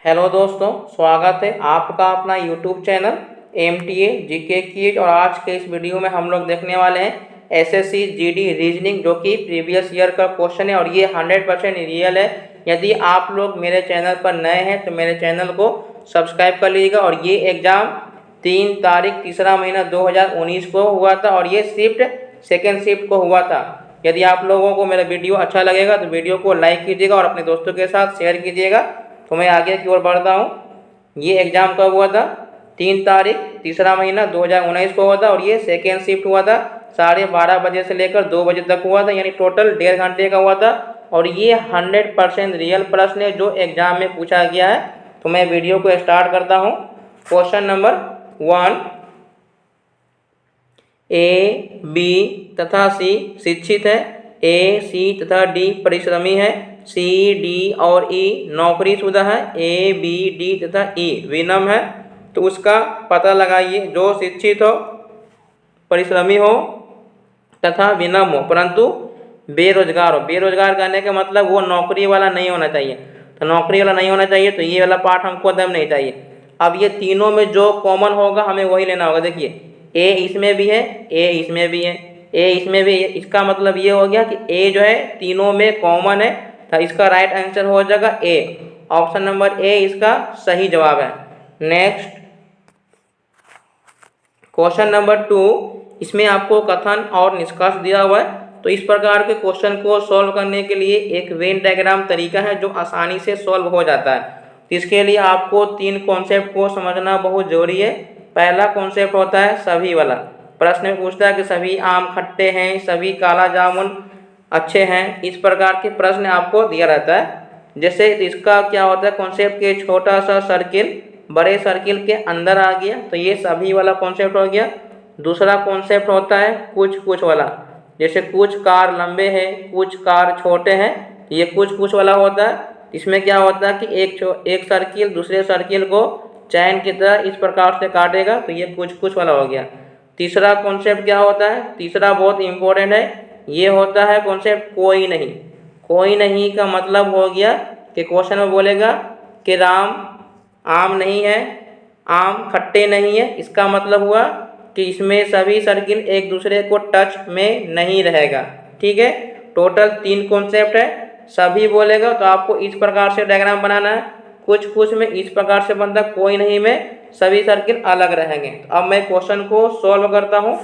Hello दोस्तों, स्वागत है आपका अपना YouTube channel MTA GK quiz. और आज के इस वीडियो में हम लोग देखने वाले हैं SSC GD रीजनिंग, जो कि प्रीवियस ईयर का क्वेश्चन है और ये 100% रियल है। यदि आप लोग मेरे चैनल पर नए हैं तो मेरे चैनल को सब्सक्राइब कर लीजिएगा। और ये एग्ज़ाम 3 तारीख तीसरा महीना 2019 को हुआ था और ये शिफ्ट सेकेंड शिफ्ट को हुआ था। यदि आप लोगों को मेरा वीडियो अच्छा लगेगा तो वीडियो को लाइक कीजिएगा और अपने दोस्तों के साथ शेयर कीजिएगा। तो मैं आगे की ओर बढ़ता हूँ। ये एग्ज़ाम कब हुआ था? 3 तारीख तीसरा महीना 2019 को हुआ था और ये सेकेंड शिफ्ट हुआ था। 12:30 बजे से लेकर 2 बजे तक हुआ था, यानी टोटल 1.5 घंटे का हुआ था। और ये 100% रियल प्रश्न है जो एग्ज़ाम में पूछा गया है। तो मैं वीडियो को स्टार्ट करता हूँ। क्वेश्चन नंबर 1, A, B तथा C शिक्षित है, A, C तथा D परिश्रमी है, C, D और E नौकरीशुदा है, A, B, D तथा E विनम्र है। तो उसका पता लगाइए। जो शिक्षित हो, परिश्रमी हो तथा विनम्र हो परंतु बेरोजगार हो। बेरोजगार करने का मतलब वो नौकरी वाला नहीं होना चाहिए। तो नौकरी वाला नहीं होना चाहिए, तो ये वाला पार्ट हमको एकदम नहीं चाहिए। अब ये तीनों में जो कॉमन होगा हमें वही लेना होगा। देखिए, ए इसमें भी है, ए इसमें भी है, ए इसमें भी है। इसका मतलब ये हो गया कि ए जो है तीनों में कॉमन है। तो इसका राइट आंसर हो जाएगा ए। ऑप्शन नंबर ए इसका सही जवाब है। नेक्स्ट क्वेश्चन नंबर 2, इसमें आपको कथन और निष्कर्ष दिया हुआ है। तो इस प्रकार के क्वेश्चन को सॉल्व करने के लिए एक वेन डायग्राम तरीका है जो आसानी से सॉल्व हो जाता है। तो इसके लिए आपको 3 कॉन्सेप्ट को समझना बहुत जरूरी है। पहला कॉन्सेप्ट होता है सभी वाला। प्रश्न में पूछता है कि सभी आम खट्टे हैं, सभी काला जामुन अच्छे हैं। इस प्रकार के प्रश्न आपको दिया रहता है। जैसे इसका क्या होता है कॉन्सेप्ट के छोटा सा सर्किल बड़े सर्किल के अंदर आ गया, तो ये सभी वाला कॉन्सेप्ट हो गया। दूसरा कॉन्सेप्ट होता है कुछ कुछ वाला। जैसे कुछ कार लंबे हैं, कुछ कार छोटे हैं, ये कुछ कुछ वाला होता है। इसमें क्या होता है कि एक सर्किल दूसरे सर्किल को चैन की तरह इस प्रकार से काटेगा, तो ये कुछ कुछ वाला हो गया। तीसरा कॉन्सेप्ट क्या होता है? तीसरा बहुत इंपॉर्टेंट है, ये होता है कॉन्सेप्ट कोई नहीं। कोई नहीं का मतलब हो गया कि क्वेश्चन में बोलेगा कि राम आम नहीं है, आम खट्टे नहीं है। इसका मतलब हुआ कि इसमें सभी सर्किल एक दूसरे को टच में नहीं रहेगा। ठीक है, टोटल 3 कॉन्सेप्ट है। सभी बोलेगा तो आपको इस प्रकार से डायग्राम बनाना है। कुछ कुछ में इस प्रकार से बनता, कोई नहीं में सभी सर्किल अलग रहेंगे। अब मैं क्वेश्चन को सॉल्व करता हूँ।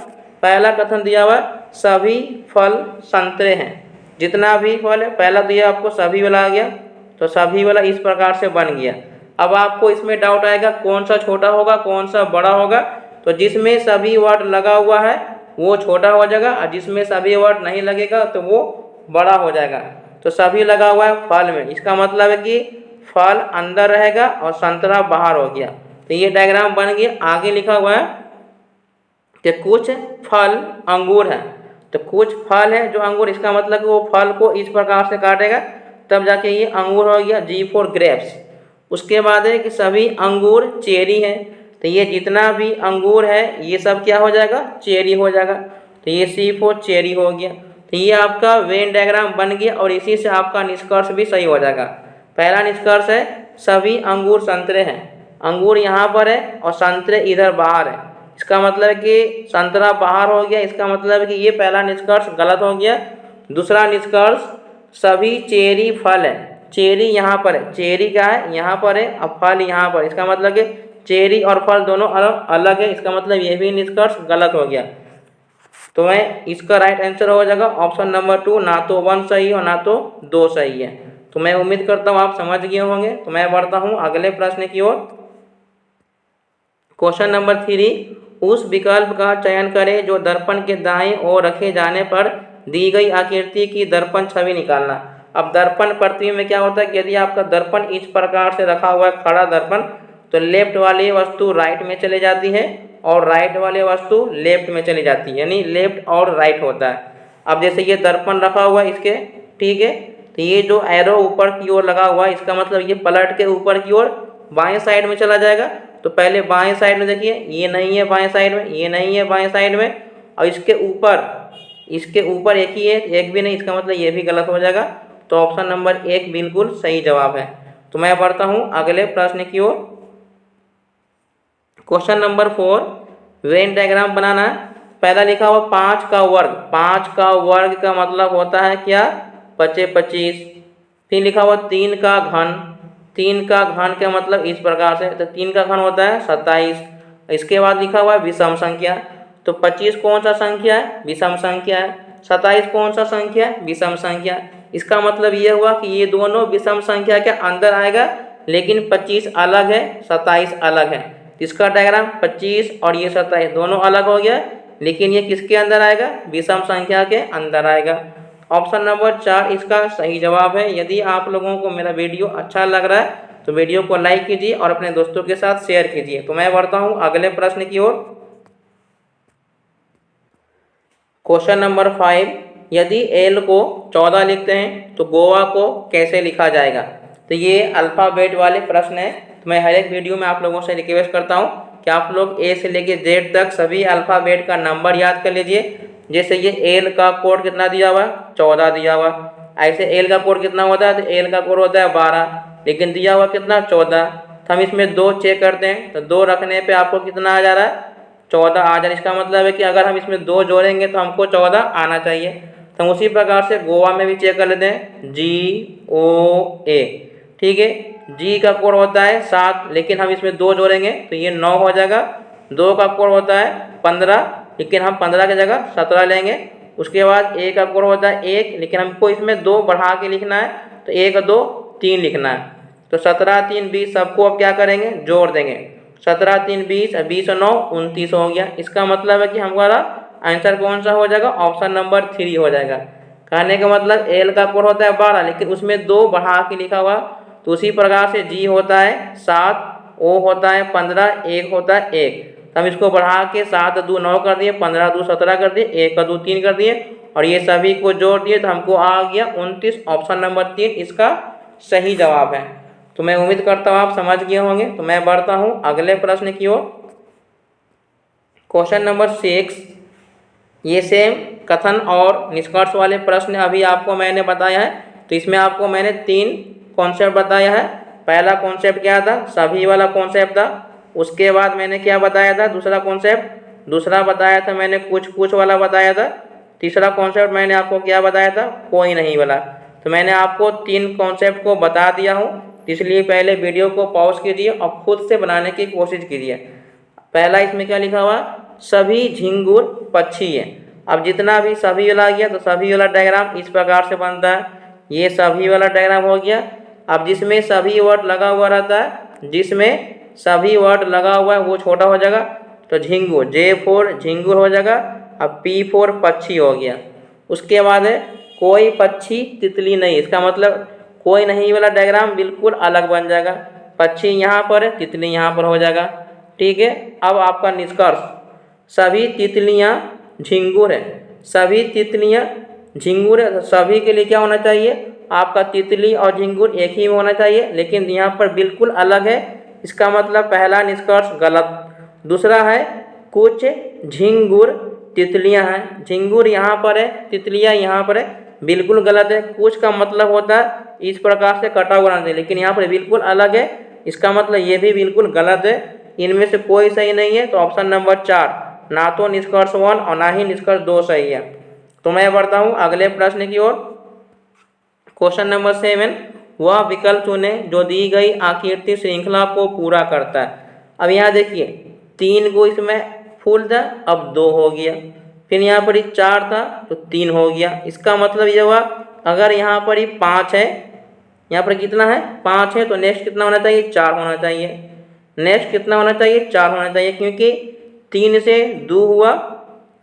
पहला कथन दिया हुआ सभी फल संतरे हैं। जितना भी फल है पहला दिया आपको सभी वाला आ गया, तो सभी वाला इस प्रकार से बन गया। अब आपको इसमें डाउट आएगा कौन सा छोटा होगा कौन सा बड़ा होगा। तो जिसमें सभी वर्ड लगा हुआ है वो छोटा हो जाएगा और जिसमें सभी वर्ड नहीं लगेगा तो वो बड़ा हो जाएगा। तो सभी लगा हुआ है फल में, इसका मतलब है कि फल अंदर रहेगा और संतरा बाहर हो गया। तो ये डायग्राम बन गया। आगे लिखा हुआ है कि कुछ फल अंगूर है। तो कुछ फल है जो अंगूर, इसका मतलब कि वो फल को इस प्रकार से काटेगा तब जाके ये अंगूर हो गया, G फॉर ग्रेप्स। उसके बाद है कि सभी अंगूर चेरी है। तो ये जितना भी अंगूर है ये सब क्या हो जाएगा? चेरी हो जाएगा। तो ये C फॉर चेरी हो गया। तो ये आपका वेन डायग्राम बन गया और इसी से आपका निष्कर्ष भी सही हो जाएगा। पहला निष्कर्ष है सभी अंगूर संतरे हैं। अंगूर यहाँ पर है और संतरे इधर बाहर है। इसका मतलब है कि संतरा बाहर हो गया। इसका मतलब है कि ये पहला निष्कर्ष गलत हो गया। दूसरा निष्कर्ष सभी चेरी फल है। चेरी यहाँ पर है, चेरी क्या है? यहाँ पर है और फल यहाँ पर। इसका मतलब कि चेरी और फल दोनों अलग है। इसका मतलब ये भी निष्कर्ष गलत हो गया। तो मैं इसका राइट आंसर हो जाएगा ऑप्शन नंबर 2, ना तो 1 सही है और ना तो 2 सही है। तो मैं उम्मीद करता हूँ आप समझ गए होंगे। तो मैं बढ़ता हूँ अगले प्रश्न की ओर। क्वेश्चन नंबर 3, उस विकल्प का चयन करें जो दर्पण के दाएं ओर रखे जाने पर दी गई आकृति की दर्पण छवि निकालना। अब दर्पण प्रतिबिंब में क्या होता है कि यदि आपका दर्पण इस प्रकार से रखा हुआ है, खड़ा दर्पण, तो लेफ्ट वाली वस्तु राइट में चली जाती है और राइट वाली वस्तु लेफ्ट में चली जाती है, यानी लेफ्ट और राइट होता है। अब जैसे ये दर्पण रखा हुआ है इसके, ठीक है, तो ये जो एरो ऊपर की ओर लगा हुआ है इसका मतलब ये पलट के ऊपर की ओर बाएं साइड में चला जाएगा। तो पहले बाएं साइड में देखिए, ये नहीं है बाएं साइड में, ये नहीं है बाएं साइड में, और इसके ऊपर एक ही है, एक भी नहीं। इसका मतलब ये भी गलत हो जाएगा। तो ऑप्शन नंबर 1 बिल्कुल सही जवाब है। तो मैं बढ़ता हूँ अगले प्रश्न की ओर। क्वेश्चन नंबर 4, वेन डायग्राम बनाना है। पहला लिखा हुआ 5 का वर्ग। 5 का वर्ग का मतलब होता है क्या? 25। फिर लिखा हुआ 3 का घन। 3 का घन का मतलब इस प्रकार से, तो 3 का घन होता है 27। इसके बाद लिखा हुआ है विषम संख्या। तो 25 कौन सा संख्या है? विषम संख्या है। 27 कौन सा संख्या है? विषम संख्या। इसका मतलब ये हुआ कि ये दोनों विषम संख्या के अंदर आएगा, लेकिन 25 अलग है, 27 अलग है। इसका डायग्राम 25 और ये 27 दोनों अलग हो गया, लेकिन ये किसके अंदर आएगा? विषम संख्या के अंदर आएगा। ऑप्शन नंबर 4 इसका सही जवाब है। यदि आप लोगों को मेरा वीडियो अच्छा लग रहा है तो वीडियो को लाइक कीजिए और अपने दोस्तों के साथ शेयर कीजिए। तो मैं बढ़ता हूँ अगले प्रश्न की ओर। क्वेश्चन नंबर 5, यदि एल को 14 लिखते हैं तो गोवा को कैसे लिखा जाएगा? तो ये अल्फ़ाबेट वाले प्रश्न है। तो मैं हर एक वीडियो में आप लोगों से रिक्वेस्ट करता हूँ कि आप लोग ए से लेके जेड तक सभी अल्फ़ाबेट का नंबर याद कर लीजिए। जैसे ये एल का कोड कितना दिया हुआ? 14 दिया हुआ। ऐसे एल का कोड कितना होता है? तो एल का कोड होता है 12, लेकिन दिया हुआ कितना? 14। तो हम इसमें 2 चेक करते हैं, तो 2 रखने पे आपको कितना आ जा रहा है? 14 आ जा रहा है। इसका मतलब है कि अगर हम इसमें 2 जोड़ेंगे तो हमको 14 आना चाहिए। तो हम उसी प्रकार से गोवा में भी चेक कर लेते हैं, GOA। ठीक है, जी का कोड होता है 7, लेकिन हम इसमें 2 जोड़ेंगे तो ये 9 हो जाएगा। 2 का कोड होता है 15, लेकिन हम 15 की जगह 17 लेंगे। उसके बाद ए का कोड होता है 1, लेकिन हमको इसमें 2 बढ़ा के लिखना है, तो 1 2 3 लिखना है। तो 17 3 20 सबको अब क्या करेंगे? जोड़ देंगे। 17 3 20, 20 और 9 29 हो गया। इसका मतलब है कि हमारा आंसर कौन सा हो जाएगा? ऑप्शन नंबर 3 हो जाएगा। कहने का मतलब एल का कोड होता है 12, लेकिन उसमें 2 बढ़ा के लिखा हुआ। तो उसी प्रकार से जी होता है 7, ओ होता है 15, 1 होता है 1। तो हम इसको बढ़ा के 7 2 9 कर दिए, 15 2 17 कर दिए, 1 2 3 कर दिए, और ये सभी को जोड़ दिए तो हमको आ गया 29। ऑप्शन नंबर 3 इसका सही जवाब है। तो मैं उम्मीद करता हूँ आप समझ गए होंगे। तो मैं बढ़ता हूँ अगले प्रश्न की ओर। क्वेश्चन नंबर 6, ये सेम कथन और निष्कर्ष वाले प्रश्न अभी आपको मैंने बताया है। तो इसमें आपको मैंने 3 कॉन्सेप्ट बताया है। पहला कॉन्सेप्ट क्या था? सभी वाला कॉन्सेप्ट था। उसके बाद मैंने क्या बताया था? दूसरा कॉन्सेप्ट। दूसरा बताया था मैंने कुछ वाला बताया था। तीसरा कॉन्सेप्ट मैंने आपको क्या बताया था? कोई नहीं वाला। तो मैंने आपको 3 कॉन्सेप्ट को बता दिया हूँ, इसलिए पहले वीडियो को पॉज कीजिए और खुद से बनाने की कोशिश कीजिए। पहला इसमें क्या लिखा हुआ? सभी झिंगुर पक्षी है। अब जितना भी सभी वाला आ गया तो सभी वाला डायग्राम इस प्रकार से बनता है। ये सभी वाला डायग्राम हो गया। अब जिसमें सभी वर्ड लगा हुआ रहता है, जिसमें सभी वर्ड लगा हुआ है वो छोटा हो जाएगा, तो झिंगुर, J4 झिंगुर हो जाएगा। अब P4 पक्षी हो गया। उसके बाद है कोई पक्षी तितली नहीं। इसका मतलब कोई नहीं वाला डायग्राम बिल्कुल अलग बन जाएगा। पक्षी यहाँ पर है, तितली यहाँ पर हो जाएगा। ठीक है, अब आपका निष्कर्ष, सभी तितलियाँ झिंगुर है। सभी तितलियाँ झिंगुर है, तो सभी के लिए क्या होना चाहिए? आपका तितली और झिंगुर एक ही में होना चाहिए, लेकिन यहाँ पर बिल्कुल अलग है। इसका मतलब पहला निष्कर्ष गलत। दूसरा है कुछ झिंगुर तितलियाँ हैं। झिंगुर यहाँ पर है, तितलियाँ यहाँ पर है, बिल्कुल गलत है। कुछ का मतलब होता है इस प्रकार से कटा हुआ रहना चाहिए, लेकिन यहाँ पर बिल्कुल अलग है। इसका मतलब ये भी बिल्कुल गलत है। इनमें से कोई सही नहीं है। तो ऑप्शन नंबर 4, ना तो निष्कर्ष 1 और ना ही निष्कर्ष 2 सही है। तो मैं बढ़ता हूँ अगले प्रश्न की ओर। क्वेश्चन नंबर 7, वह विकल्प चुने जो दी गई आकृति श्रृंखला को पूरा करता है। अब यहाँ देखिए 3 को इसमें फूल था, अब 2 हो गया। फिर यहाँ पर 4 था तो 3 हो गया। इसका मतलब ये हुआ अगर यहाँ पर ही 5 है, यहाँ पर कितना है? 5 है, तो नेक्स्ट कितना होना चाहिए? 4 होना चाहिए। नेक्स्ट कितना होना चाहिए? 4 होना चाहिए, क्योंकि 3 से 2 हुआ,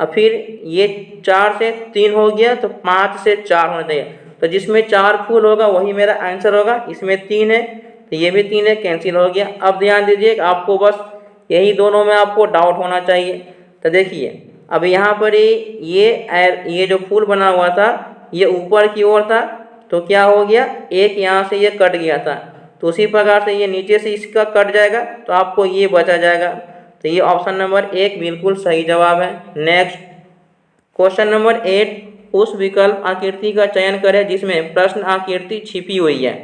और फिर ये 4 से 3 हो गया, तो 5 से 4 होना चाहिए। तो जिसमें 4 फूल होगा वही मेरा आंसर होगा। इसमें 3 है तो ये भी 3 है, कैंसिल हो गया। अब ध्यान दीजिए, आपको बस यही दोनों में आपको डाउट होना चाहिए। तो देखिए अब यहाँ पर ये जो फूल बना हुआ था ये ऊपर की ओर था, तो क्या हो गया? एक यहाँ से ये कट गया था, तो उसी प्रकार से ये नीचे से इसका कट जाएगा, तो आपको ये बचा जाएगा। तो ये ऑप्शन नंबर 1 बिल्कुल सही जवाब है। नेक्स्ट क्वेश्चन नंबर 8, उस विकल्प आकृति का चयन करें जिसमें प्रश्न आकृति छिपी हुई है।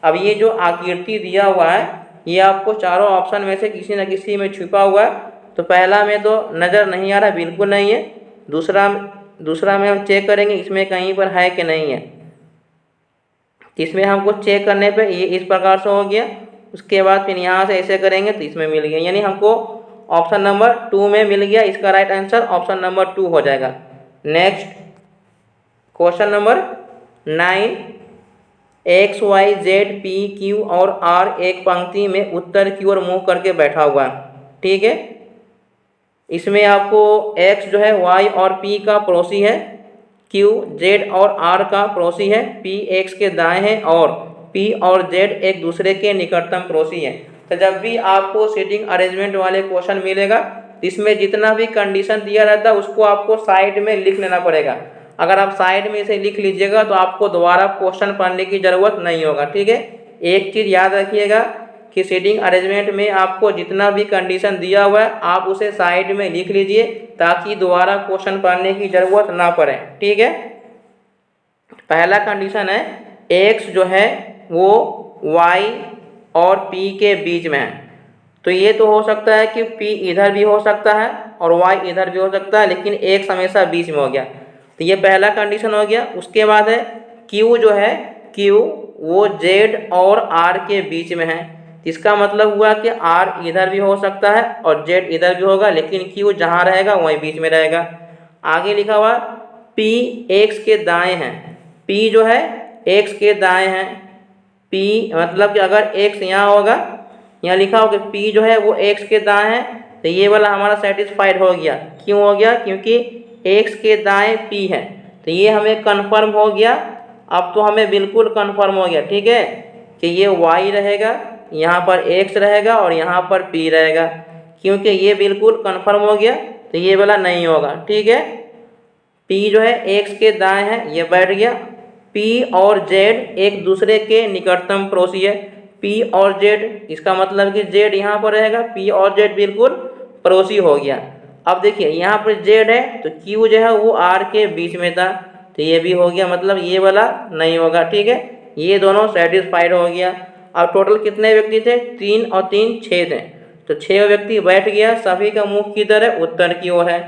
अब ये जो आकृति दिया हुआ है ये आपको चारों ऑप्शन में से किसी न किसी में छुपा हुआ है। तो पहला में तो नज़र नहीं आ रहा, बिल्कुल नहीं है। दूसरा में हम चेक करेंगे इसमें कहीं पर है कि नहीं है। इसमें हमको चेक करने पे ये इस प्रकार से हो गया। उसके बाद फिर यहाँ से ऐसे करेंगे तो इसमें मिल गया, यानी हमको ऑप्शन नंबर 2 में मिल गया। इसका राइट आंसर ऑप्शन नंबर 2 हो जाएगा। Next question number 9, X Y Z P Q और आर एक पंक्ति में उत्तर की ओर मुँह करके बैठा हुआ है। ठीक है, इसमें आपको x जो है y और p का पड़ोसी है, q z और r का पड़ोसी है, p x के दाएं है और p और z एक दूसरे के निकटतम पड़ोसी है। तो जब भी आपको सीटिंग अरेंजमेंट वाले क्वेश्चन मिलेगा इसमें जितना भी कंडीशन दिया रहता है उसको आपको साइड में लिख लेना पड़ेगा। अगर आप साइड में इसे लिख लीजिएगा तो आपको दोबारा क्वेश्चन पढ़ने की ज़रूरत नहीं होगा। ठीक है, एक चीज़ याद रखिएगा कि सीटिंग अरेंजमेंट में आपको जितना भी कंडीशन दिया हुआ है आप उसे साइड में लिख लीजिए ताकि दोबारा क्वेश्चन पढ़ने की ज़रूरत ना पड़े। ठीक है, पहला कंडीशन है x जो है वो y और p के बीच में है। तो ये तो हो सकता है कि p इधर भी हो सकता है और y इधर भी हो सकता है, लेकिन x हमेशा बीच में हो गया। तो ये पहला कंडीशन हो गया। उसके बाद है q जो है q वो z और r के बीच में है। इसका मतलब हुआ कि r इधर भी हो सकता है और z इधर भी होगा, लेकिन q जहाँ रहेगा वहीं बीच में रहेगा। आगे लिखा हुआ p x के दाएं हैं, p जो है x के दाएं हैं। p मतलब कि अगर x यहाँ होगा, यहाँ लिखा होगा p जो है वो x के दाएं है, तो ये वाला हमारा सेटिस्फाइड हो गया। क्यों हो गया? क्योंकि x के दाएं p है, तो ये हमें कन्फर्म हो गया। अब तो हमें बिल्कुल कन्फर्म हो गया, ठीक है, कि ये y रहेगा, यहाँ पर x रहेगा और यहाँ पर p रहेगा। क्योंकि ये बिल्कुल कन्फर्म हो गया तो ये वाला नहीं होगा। ठीक है, p जो है x के दाएं है, ये बैठ गया। p और z एक दूसरे के निकटतम पड़ोसी है। p और z, इसका मतलब कि z यहाँ पर रहेगा, p और z बिल्कुल पड़ोसी हो गया। अब देखिए यहाँ पर z है तो q जो है वो r के बीच में था, तो ये भी हो गया, मतलब ये वाला नहीं होगा। ठीक है, ये दोनों सेटिस्फाइड हो गया। अब टोटल कितने व्यक्ति थे? 3 और 3 6 थे, तो 6 व्यक्ति बैठ गया। सभी का मुख किधर है? उत्तर की ओर है।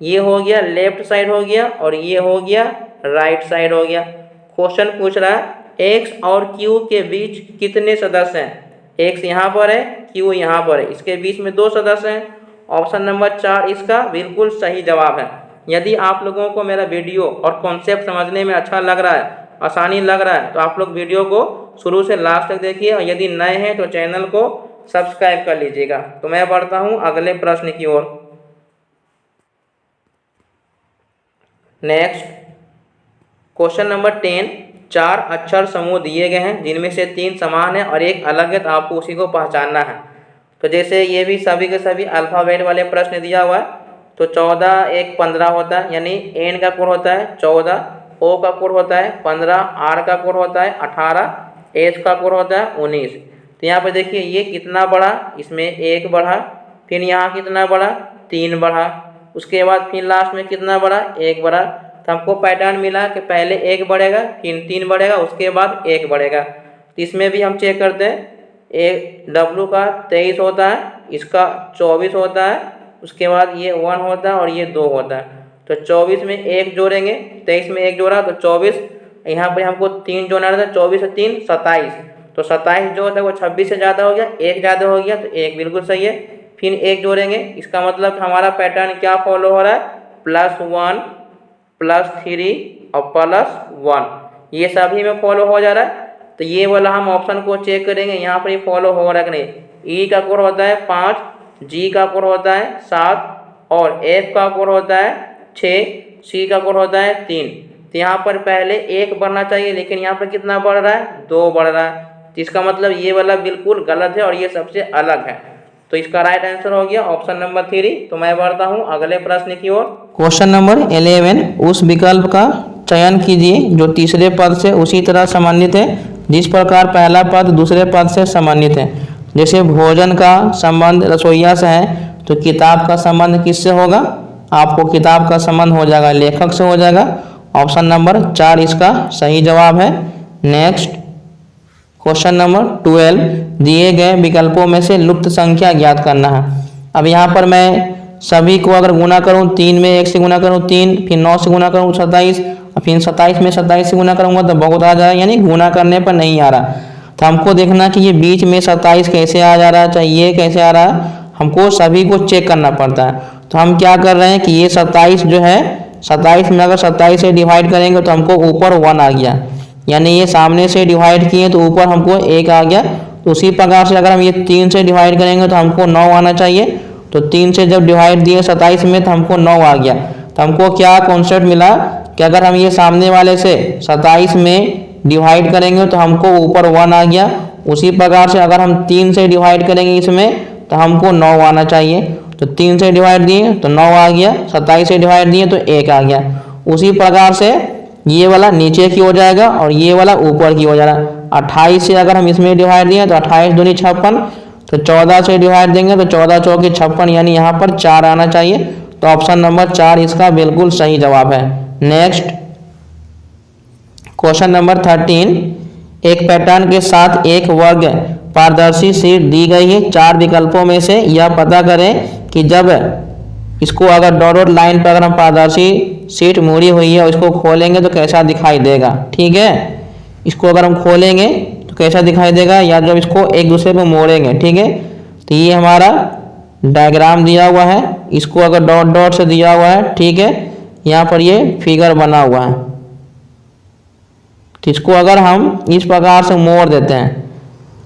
ये हो गया लेफ्ट साइड हो गया और ये हो गया राइट साइड हो गया। क्वेश्चन पूछ रहा है x और q के बीच कितने सदस्य हैं? x यहाँ पर है, q यहाँ पर है, इसके बीच में 2 सदस्य हैं। ऑप्शन नंबर 4 इसका बिल्कुल सही जवाब है। यदि आप लोगों को मेरा वीडियो और कॉन्सेप्ट समझने में अच्छा लग रहा है, आसानी लग रहा है, तो आप लोग वीडियो को शुरू से लास्ट तक देखिए और यदि नए हैं तो चैनल को सब्सक्राइब कर लीजिएगा। तो मैं बढ़ता हूँ अगले प्रश्न की ओर। नेक्स्ट क्वेश्चन नंबर 10, 4 अक्षर समूह दिए गए हैं जिनमें से 3 समान है और एक अलग है, तो आपको उसी को पहचानना है। तो जैसे ये भी सभी के सभी अल्फ़ाबेट वाले प्रश्न दिया हुआ है, तो 14 एक 15 होता है, यानी एन का कोड होता है 14, ओ का कोड होता है 15, आर का कोड होता है 18, एच का कोड होता है 19। तो यहाँ पे देखिए ये कितना बढ़ा, इसमें 1 बढ़ा, फिर यहाँ कितना बढ़ा 3 बढ़ा, उसके बाद फिर लास्ट में कितना बढ़ा 1 बढ़ा। तो हमको पैटर्न मिला कि पहले 1 बढ़ेगा, फिर 3 बढ़ेगा, उसके बाद 1 बढ़ेगा। तो इसमें भी हम चेक करते हैं, एक डब्लू का 23 होता है, इसका 24 होता है, उसके बाद ये 1 होता है और ये 2 होता है। तो 24 में 1 जोड़ेंगे, 23 में 1 जोड़ा तो 24, यहाँ पर हमको 3 जोड़ना रहता है, 24 से 3 27, तो 27 जो होता है वो 26 से ज़्यादा हो गया, 1 ज़्यादा हो गया तो 1 बिल्कुल सही है। फिर 1 जोड़ेंगे, इसका मतलब हमारा पैटर्न क्या फॉलो हो रहा है, +1 +3 और +1, ये सभी में फॉलो हो जा रहा है। तो ये वाला हम ऑप्शन को चेक करेंगे, यहाँ पर ये फॉलो हो रहा है कि नहीं। ई का कोड होता है 5, जी का कोड होता है 7 और एफ का कोड होता है 6, सी का कोड होता है 3। तो यहाँ पर पहले 1 बढ़ना चाहिए, लेकिन यहाँ पर कितना बढ़ रहा है 2 बढ़ रहा है, तो इसका मतलब ये वाला बिल्कुल गलत है और ये सबसे अलग है। तो इसका राइट आंसर हो गया ऑप्शन नंबर 3। तो मैं बढ़ता हूँ अगले प्रश्न की ओर। क्वेश्चन नंबर 11, उस विकल्प का चयन कीजिए जो तीसरे पद से उसी तरह संबंधित है जिस प्रकार पहला पद दूसरे पद से संबंधित है। जैसे भोजन का संबंध रसोइया से है तो किताब का संबंध किससे होगा? आपको किताब का संबंध हो जाएगा लेखक से हो जाएगा। ऑप्शन नंबर 4 इसका सही जवाब है। नेक्स्ट क्वेश्चन नंबर 12, दिए गए विकल्पों में से लुप्त संख्या ज्ञात करना है। अब यहाँ पर मैं सभी को अगर गुना करूँ 3 में 1 से गुना करूँ 3, फिर 9 से गुना करूँ 27, फिर 27 में 27 से गुना करूँगा तो बहुत आ जाएगा, यानी गुना करने पर नहीं आ रहा। तो हमको देखना कि ये बीच में 27 कैसे आ जा रहा है, चाहे ये कैसे आ रहा है, हमको सभी को चेक करना पड़ता है। तो हम क्या कर रहे हैं कि ये 27 जो है, 27 में अगर 27 से डिवाइड करेंगे तो हमको ऊपर 1 आ गया, यानी ये सामने से डिवाइड किए तो ऊपर हमको 1 आ गया। तो उसी प्रकार से अगर हम ये 3 से डिवाइड करेंगे तो हमको 9 आना चाहिए। तो 3 से जब डिवाइड दिए 27 में तो हमको 9 आ गया। तो हमको क्या कॉन्सेप्ट मिला कि अगर हम ये सामने वाले से 27 में डिवाइड करेंगे तो हमको ऊपर 1 आ गया। उसी प्रकार से अगर हम 3 से डिवाइड करेंगे इसमें तो हमको 9 आना चाहिए। तो 3 से डिवाइड दिए तो 9 आ गया, 27 से डिवाइड दिए तो 1 आ गया। उसी प्रकार से ये वाला नीचे की हो जाएगा और ये वाला ऊपर की हो जाएगा। 28 से अगर हम इसमें डिवाइड दिए तो 28 दूनी 56, तो 14 से डिवाइड देंगे तो 14 चौके 56, यानी यहाँ पर 4 आना चाहिए। तो ऑप्शन नंबर 4 इसका बिल्कुल सही जवाब है। नेक्स्ट क्वेश्चन नंबर 13, एक पैटर्न के साथ एक वर्ग पारदर्शी शीट दी गई है। 4 विकल्पों में से यह पता करें कि जब इसको अगर डॉट डॉट लाइन पर अगर हम पारदर्शी शीट मुड़ी हुई है इसको खोलेंगे तो कैसा दिखाई देगा। ठीक है, इसको अगर हम खोलेंगे तो कैसा दिखाई देगा, या जब इसको एक दूसरे पे मोड़ेंगे। ठीक है, तो ये हमारा डायग्राम दिया हुआ है, इसको अगर डॉट डॉट से दिया हुआ है। ठीक है, यहाँ पर ये फिगर बना हुआ है। तो इसको अगर हम इस प्रकार से मोड़ देते हैं,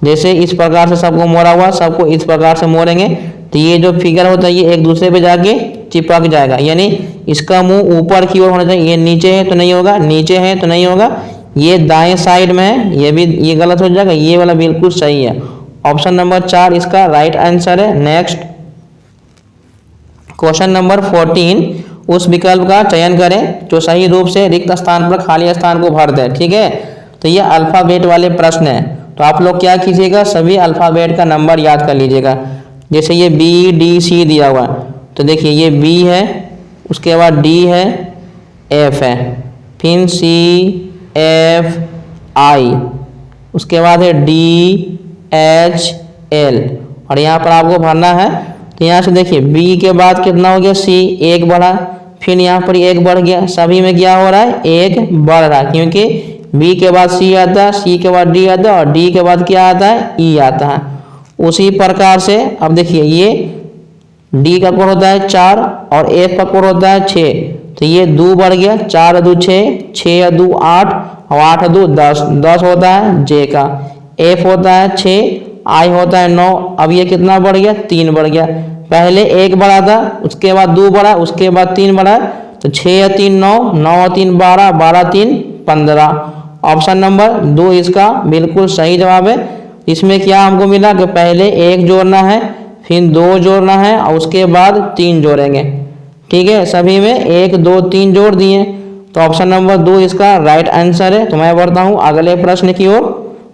जैसे इस प्रकार से सबको मोड़ा हुआ, सबको इस प्रकार से मोड़ेंगे तो ये जो फिगर होता है ये एक दूसरे पे जाके चिपक जाएगा, यानी इसका मुंह ऊपर की ओर होना चाहिए। ये नीचे है तो नहीं होगा, नीचे है तो नहीं होगा, ये दाएं साइड में है, ये भी ये गलत हो जाएगा, ये वाला बिल्कुल सही है। ऑप्शन नंबर 4 इसका राइट आंसर है। नेक्स्ट क्वेश्चन नंबर 14, उस विकल्प का चयन करें जो सही रूप से रिक्त स्थान पर खाली स्थान को भर दे। ठीक है, तो ये अल्फाबेट वाले प्रश्न है। तो आप लोग क्या कीजिएगा, सभी अल्फाबेट का नंबर याद कर लीजिएगा। जैसे ये BDC दिया हुआ, तो देखिए ये B है, उसके बाद D है, F है, फिर CFI, उसके बाद है DHL, और यहाँ पर आपको भरना है। तो यहाँ से देखिए B के बाद कितना हो गया, C, 1 बढ़ा, फिर यहाँ पर 1 बढ़ गया। सभी में क्या हो रहा है, 1 बढ़ रहा है, क्योंकि B के बाद C आता है, C के बाद D आता है, और D के बाद क्या आता है, E आता है। उसी प्रकार से अब देखिए ये D का कोड होता है 4 और F का कोड होता है 6, तो ये 2 बढ़ गया, 4 2 6, 6 2 8, और 8 2 10, 10 होता है J का, F होता है 6, I होता है 9। अब ये कितना बढ़ गया, 3 बढ़ गया। पहले 1 बढ़ा था, उसके बाद 2 बढ़ा, उसके बाद 3 बढ़ा, तो 6 या 3 9, 9 3 12, 12 3 15। ऑप्शन नंबर 2 इसका बिल्कुल सही जवाब है। इसमें क्या हमको मिला कि पहले 1 जोड़ना है, फिर 2 जोड़ना है, और उसके बाद 3 जोड़ेंगे। ठीक है, सभी में 1 2 3 जोड़ दिए, तो ऑप्शन नंबर 2 इसका राइट आंसर है। तो मैं बढ़ता हूँ अगले प्रश्न की ओर।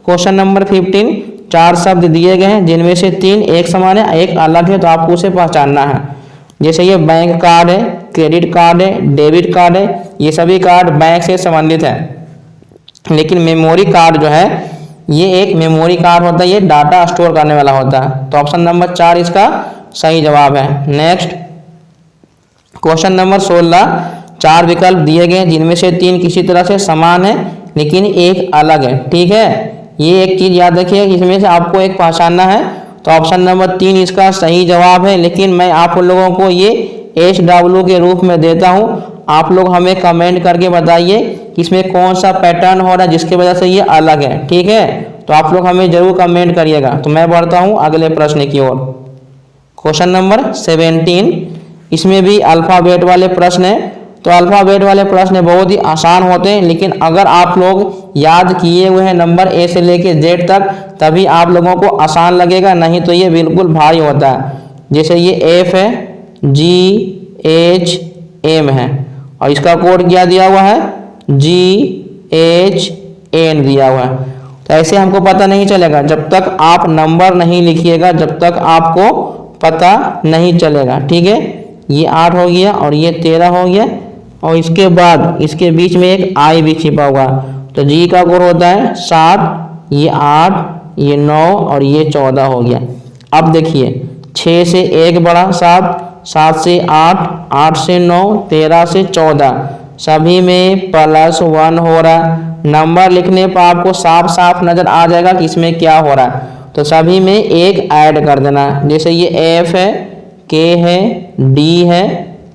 क्वेश्चन नंबर 15, 4 शब्द दिए गए हैं जिनमें से 3 एक समान है, 1 अलग है, तो आपको उसे पहचानना है। जैसे ये बैंक कार्ड है, क्रेडिट कार्ड है, डेबिट कार्ड है, ये सभी कार्ड बैंक से संबंधित है। लेकिन मेमोरी कार्ड जो है ये एक मेमोरी कार्ड होता है, ये डाटा स्टोर करने वाला होता है। तो ऑप्शन नंबर 4 इसका सही जवाब है। नेक्स्ट क्वेश्चन नंबर 16, 4 विकल्प दिए गए जिनमें से 3 किसी तरह से समान है लेकिन एक अलग है। ठीक है, ये एक चीज याद रखिए, इसमें से आपको एक पहचानना है। तो ऑप्शन नंबर 3 इसका सही जवाब है, लेकिन मैं आप लोगों को ये SW के रूप में देता हूँ। आप लोग हमें कमेंट करके बताइए कि इसमें कौन सा पैटर्न हो रहा है जिसकी वजह से ये अलग है। ठीक है, तो आप लोग हमें जरूर कमेंट करिएगा। तो मैं बढ़ता हूँ अगले प्रश्न की ओर। क्वेश्चन नंबर 17, इसमें भी अल्फाबेट वाले प्रश्न है। तो अल्फाबेट वाले प्रश्न बहुत ही आसान होते हैं, लेकिन अगर आप लोग याद किए हुए हैं नंबर A से लेके Z तक तभी आप लोगों को आसान लगेगा, नहीं तो ये बिल्कुल भारी होता है। जैसे ये F है, G H M है, और इसका कोड क्या दिया हुआ है, GHN दिया हुआ है। तो ऐसे हमको पता नहीं चलेगा जब तक आप नंबर नहीं लिखिएगा, जब तक आपको पता नहीं चलेगा। ठीक है, ये 8 हो गया और ये 13 हो गया, और इसके बाद इसके बीच में एक I भी छिपा हुआ। तो G का कोड होता है 7, ये 8, ये 9 और ये 14 हो गया। अब देखिए 6 से 1 बढ़ा 7, 7 से 8, 8 से 9, 13 से 14, सभी में +1 हो रहा। नंबर लिखने पर आपको साफ साफ नज़र आ जाएगा कि इसमें क्या हो रहा है। तो सभी में एक ऐड कर देना, जैसे ये F है, K है, D है,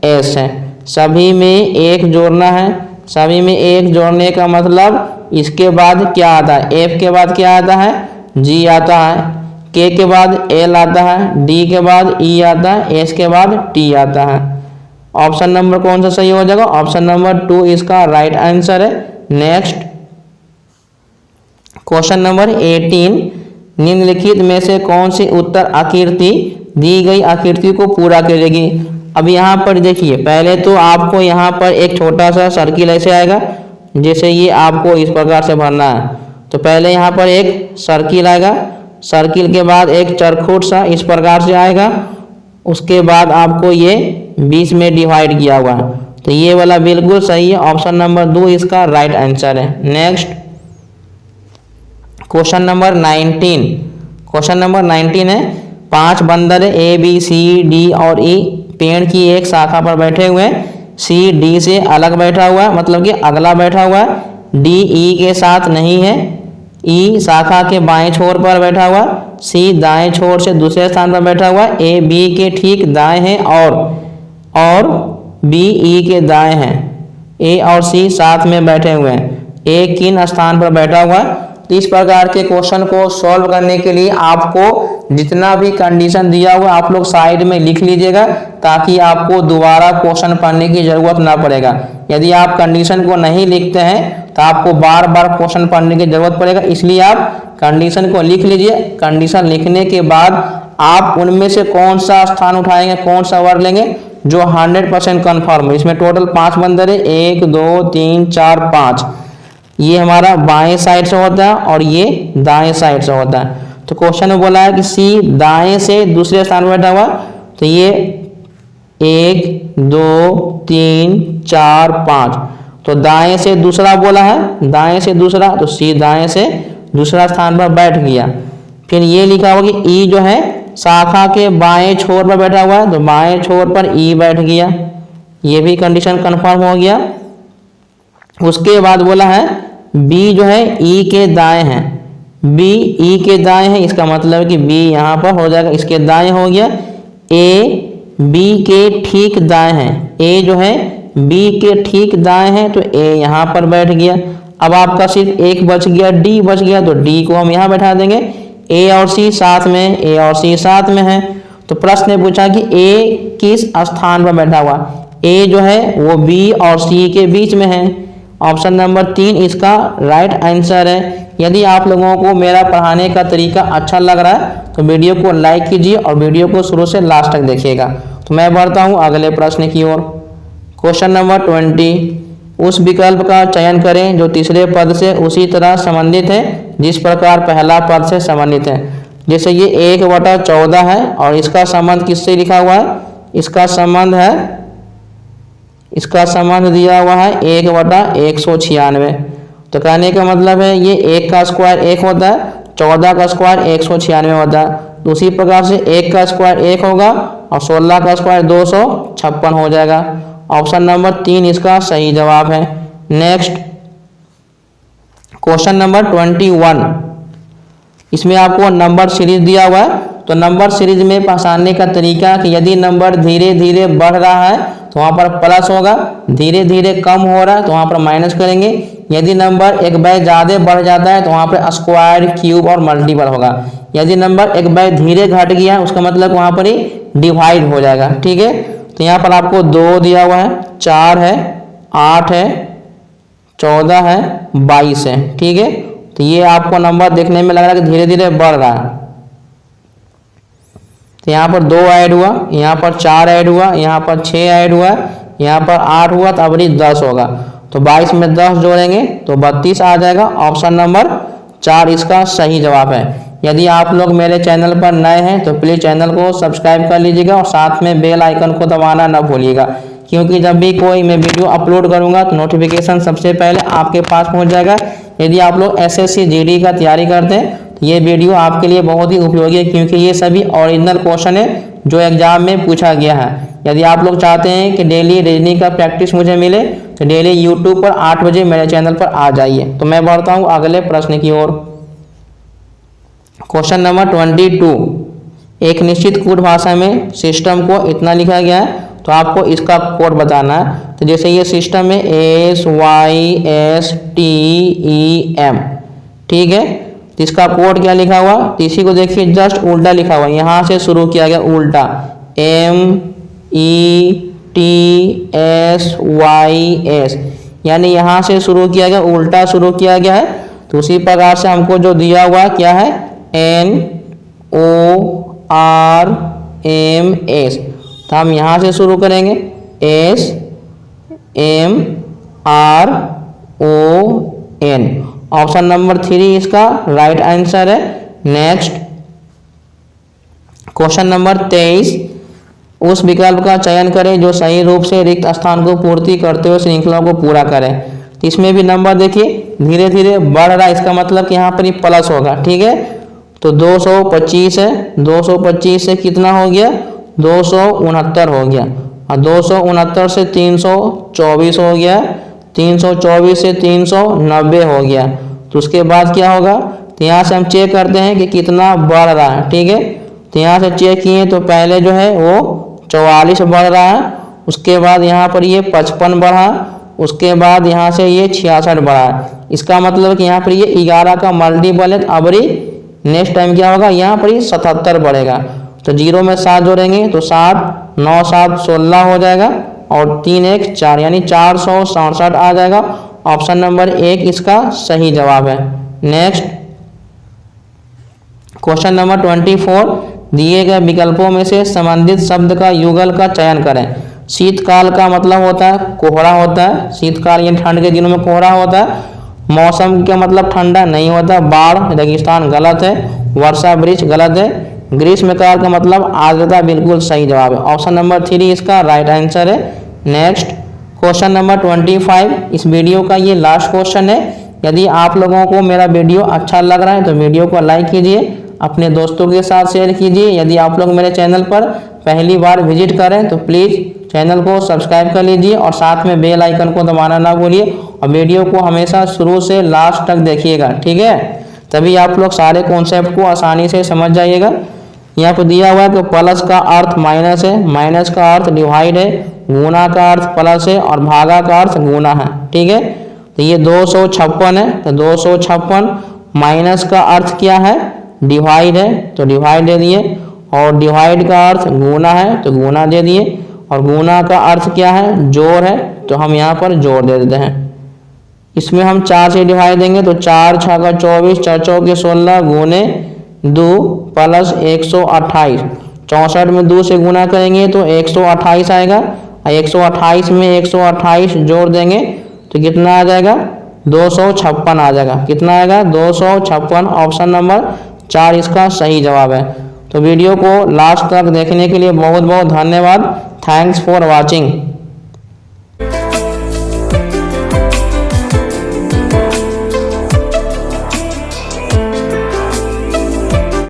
S है, सभी में एक जोड़ना है। सभी में एक जोड़ने का मतलब इसके बाद क्या आता है, F के बाद क्या आता है, G आता है, K के बाद L आता है, D के बाद E आता है, S के बाद T आता है। ऑप्शन नंबर कौन सा सही हो जाएगा, ऑप्शन नंबर 2 इसका राइट आंसर है। नेक्स्ट क्वेश्चन नंबर 18, निम्नलिखित में से कौन सी उत्तर आकृति दी गई आकृति को पूरा करेगी। अब यहाँ पर देखिए, पहले तो आपको यहाँ पर एक छोटा सा सर्किल ऐसे आएगा, जैसे ये आपको इस प्रकार से भरना है। तो पहले यहाँ पर एक सर्किल आएगा, सर्किल के बाद एक चरखुट सा इस प्रकार से आएगा, उसके बाद आपको ये बीच में डिवाइड किया हुआ है। तो ये वाला बिल्कुल सही है, ऑप्शन नंबर 2 इसका राइट आंसर है। Next question number 19, question number 19 है, 5 बंदर A, B, C, D और E पेड़ की एक शाखा पर बैठे हुए हैं। C D से अलग बैठा हुआ है, मतलब कि अगला बैठा हुआ है। D E के साथ नहीं है। E शाखा के बाएं छोर पर बैठा हुआ, C दाएं छोर से दूसरे स्थान पर बैठा हुआ, A B के ठीक दाएं है और B E के दाएं हैं। A और C साथ में बैठे हुए हैं। A किन स्थान पर बैठा हुआ है। तो इस प्रकार के क्वेश्चन को सॉल्व करने के लिए आपको जितना भी कंडीशन दिया हुआ आप लोग साइड में लिख लीजिएगा, ताकि आपको दोबारा क्वेश्चन पढ़ने की जरूरत ना पड़ेगा। यदि आप कंडीशन को नहीं लिखते हैं तो आपको बार बार क्वेश्चन पढ़ने की जरूरत पड़ेगा, इसलिए आप कंडीशन को लिख लीजिए। कंडीशन लिखने के बाद आप उनमें से कौन सा स्थान उठाएंगे, कौन सा वर्ड लेंगे जो 100% कन्फर्म है। इसमें टोटल 5 बंदर है, 1 2 3 4 5। ये हमारा बाएं साइड से होता है और ये दाएं साइड से होता है। तो क्वेश्चन में बोला है कि सी दाएं से दूसरे स्थान पर बैठा हुआ, तो ये 1 2 3 4 5, तो दाएं से दूसरा बोला है, दाएं से दूसरा, तो सी दाएं से दूसरा स्थान पर बैठ गया। फिर ये लिखा हुआ कि ई जो है शाखा के बाएं छोर पर बैठा हुआ है, तो बाएं छोर पर ई बैठ गया, ये भी कंडीशन कंफर्म हो गया। उसके बाद बोला है बी जो है ई के दाएं है, बी ई के दाएं है, इसका मतलब कि बी यहाँ पर हो जाएगा, इसके दाएं हो गया। ए बी के ठीक दाएं है, ए जो है बी के ठीक दाएं है, तो ए यहाँ पर बैठ गया। अब आपका सिर्फ एक बच गया, डी बच गया, तो डी को हम यहाँ बैठा देंगे। ए और सी साथ में, ए और सी साथ में है। तो प्रश्न ने पूछा कि ए किस स्थान पर बैठा हुआ, ए जो है वो बी और सी के बीच में है। ऑप्शन नंबर 3 इसका राइट आंसर है। यदि आप लोगों को मेरा पढ़ाने का तरीका अच्छा लग रहा है तो वीडियो को लाइक कीजिए और वीडियो को शुरू से लास्ट तक देखिएगा। तो मैं बढ़ता हूँ अगले प्रश्न की ओर। क्वेश्चन नंबर 20, उस विकल्प का चयन करें जो तीसरे पद से उसी तरह संबंधित है जिस प्रकार पहला पद से संबंधित है। जैसे ये 1/14 है और इसका संबंध किससे लिखा हुआ है, इसका संबंध दिया हुआ है 1/196। तो कहने का मतलब है ये 1 का स्क्वायर 1 होता है, 14 का स्क्वायर 196 होता है। तो उसी प्रकार से 1 का स्क्वायर 1 होगा और 16 का स्क्वायर 256 हो जाएगा। ऑप्शन नंबर 3 इसका सही जवाब है। नेक्स्ट क्वेश्चन नंबर 21, इसमें आपको नंबर सीरीज दिया हुआ है। तो नंबर सीरीज में पहचानने का तरीका कि यदि नंबर धीरे धीरे बढ़ रहा है तो वहाँ पर प्लस होगा, धीरे धीरे कम हो रहा है तो वहाँ पर माइनस करेंगे। यदि नंबर एक बार ज़्यादा बढ़ जाता है तो वहाँ पर स्क्वायर, क्यूब और मल्टीपल होगा। यदि नंबर एक बार धीरे घट गया उसका मतलब वहाँ पर ही डिवाइड हो जाएगा। ठीक है, तो यहाँ पर आपको 2 दिया हुआ है, 4 है, 8 है, 14 है, 22 है। ठीक है, तो ये आपको नंबर देखने में लग रहा है कि धीरे धीरे बढ़ रहा है। तो यहाँ पर 2 ऐड हुआ, यहाँ पर 4 ऐड हुआ, यहाँ पर 6 ऐड हुआ, यहाँ पर 8 हुआ, तो अभी 10 होगा। तो 22 में 10 जोड़ेंगे तो 32 आ जाएगा। ऑप्शन नंबर 4 इसका सही जवाब है। यदि आप लोग मेरे चैनल पर नए हैं तो प्लीज़ चैनल को सब्सक्राइब कर लीजिएगा और साथ में बेल आइकन को दबाना ना भूलिएगा, क्योंकि जब भी कोई मैं वीडियो अपलोड करूंगा तो नोटिफिकेशन सबसे पहले आपके पास पहुंच जाएगा। यदि आप लोग SSC GD का तैयारी करते हैं तो ये वीडियो आपके लिए बहुत ही उपयोगी है, क्योंकि ये सभी ओरिजिनल क्वेश्चन है जो एग्जाम में पूछा गया है। यदि आप लोग चाहते हैं कि डेली रीजनिंग का प्रैक्टिस मुझे मिले तो डेली यूट्यूब पर 8 बजे मेरे चैनल पर आ जाइए। तो मैं बढ़ता हूँ अगले प्रश्न की ओर। क्वेश्चन नंबर 22, एक निश्चित कोड भाषा में सिस्टम को इतना लिखा गया है, तो आपको इसका कोड बताना है। तो जैसे ये सिस्टम में SYSTEM, ठीक है, तो इसका कोड क्या लिखा हुआ, तो इसी को देखिए जस्ट उल्टा लिखा हुआ, यहाँ से शुरू किया गया उल्टा, METSYS, यानी यहाँ से शुरू किया गया, उल्टा शुरू किया गया है। तो उसी प्रकार से हमको जो दिया हुआ क्या है, NORMS, तो हम यहाँ से शुरू करेंगे SMRON। ऑप्शन नंबर 3 इसका राइट आंसर है। नेक्स्ट क्वेश्चन नंबर 23, उस विकल्प का चयन करें जो सही रूप से रिक्त स्थान को पूर्ति करते हुए श्रृंखला को पूरा करें। तो इसमें भी नंबर देखिए धीरे धीरे बढ़ रहा है, इसका मतलब कि यहाँ पर ही प्लस होगा, ठीक है। तो 225 है, 225 से कितना हो गया, 269 हो गया, और 269 से 324 हो गया, 324 से 390 हो गया। तो उसके बाद क्या होगा, तो यहाँ से हम चेक करते हैं कि कितना बढ़ रहा है, ठीक है। तो यहाँ से चेक किए तो पहले जो है वो 44 बढ़ रहा है, उसके बाद यहाँ पर ये 55 बढ़ा, उसके बाद यहाँ से ये 66 बढ़ा है। इसका मतलब कि यहाँ पर ये 11 का मल्टीपल है, अब नेक्स्ट टाइम क्या होगा, यहाँ पर ही 77 बढ़ेगा। तो 0 में 7 जोड़ेंगे तो 7, 9, 7, 16 हो जाएगा, और 3, 1, 4, यानी 467 आ जाएगा। ऑप्शन नंबर 1 इसका सही जवाब है। नेक्स्ट क्वेश्चन नंबर 24, दिए गए विकल्पों में से संबंधित शब्द का युगल का चयन करें। शीतकाल का मतलब होता है कोहरा होता है, शीतकाल यानी ठंड के दिनों में कोहरा होता है। मौसम का मतलब ठंडा नहीं होता, बाढ़ रेगिस्तान गलत है, वर्षा वृक्ष गलत है, ग्रीष्मकाल का मतलब आर्द्रता बिल्कुल सही जवाब है। ऑप्शन नंबर 3 इसका राइट आंसर है। नेक्स्ट क्वेश्चन नंबर 25, इस वीडियो का ये लास्ट क्वेश्चन है। यदि आप लोगों को मेरा वीडियो अच्छा लग रहा है तो वीडियो को लाइक कीजिए, अपने दोस्तों के साथ शेयर कीजिए। यदि आप लोग मेरे चैनल पर पहली बार विजिट करें तो प्लीज़ चैनल को सब्सक्राइब कर लीजिए और साथ में बेल आइकन को दबाना ना भूलिए, और वीडियो को हमेशा शुरू से लास्ट तक देखिएगा, ठीक है। तभी आप लोग सारे कॉन्सेप्ट को आसानी से समझ जाइएगा। यहाँ पर दिया हुआ है कि प्लस का अर्थ माइनस है, माइनस का अर्थ डिवाइड है, गुना का अर्थ प्लस है, और भागा का अर्थ गुना है, ठीक है। तो ये 256 है, तो 256 माइनस का अर्थ क्या है, डिवाइड है, तो डिवाइड दे दिए, और डिवाइड का अर्थ गुना है तो गुना दे दिए, और गुना का अर्थ क्या है, जोड़ है, तो हम यहाँ पर जोड़ दे देते हैं। इसमें हम 4 से डिवाइड देंगे तो 4 6 का 24, 4 चौके 16 गुने 2 प्लस 128, 64 में 2 से गुना करेंगे तो 128 आएगा, और 128 में 128 जोड़ देंगे तो कितना आ जाएगा, 256 आ जाएगा। कितना आएगा, 256। ऑप्शन नंबर 4 इसका सही जवाब है। तो वीडियो को लास्ट तक देखने के लिए बहुत बहुत धन्यवाद। Thanks for watching.